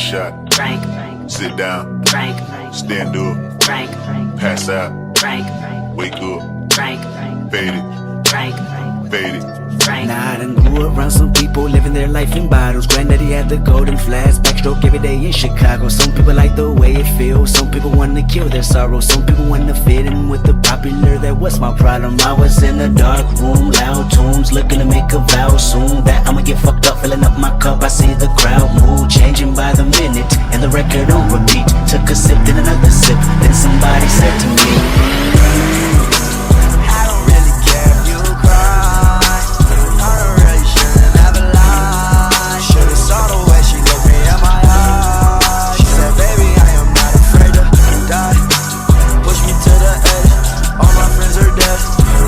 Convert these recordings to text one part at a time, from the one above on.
shot. Frank, Sit down. Frank, Stand up. Frank, Pass out. Frank, Wake up. Frank, Faded. Frank, Faded. Frank. Nah, I done grew around some people living their life in bottles. Granddaddy had the golden flask, backstroke every day in Chicago. Some people like the way it feels, some people wanna kill their sorrow. Some people wanna fit in with the popular, that was my problem. I was in a dark room, loud tunes, looking to make a vow soon that I'ma get fucked up, filling up my cup. I see the crowd mood changing by the minute, and the record on repeat. Took a sip, then another sip, then somebody said to me, I don't really care if you cry. I don't really shouldn't ever lie. Should've saw the way she looked me in my eyes. She said, baby, I am not afraid to die. Push me to the edge, all my friends are dead.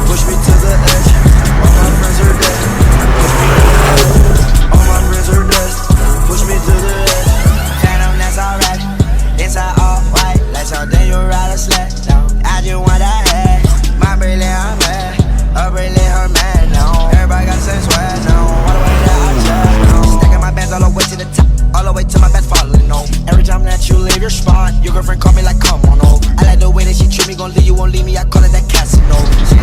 Push me to the edge, all my friends are dead. Push me to the edge, all my friends are dead. Push me to the edge. Phantom, that's alright. Inside all white, like something you ride a sled. No, I just want that head. My brilliant, I'm mad. A brilliant, her man. No, everybody got the same swag. No, all the way that I jet. No, stacking my bands all the way to the top, all the way to my best falling. No, every time that you leave your spot, your girlfriend call me like, come on, no. I like the way that she treat me, gon' leave you, won't leave me. I call it that casino. She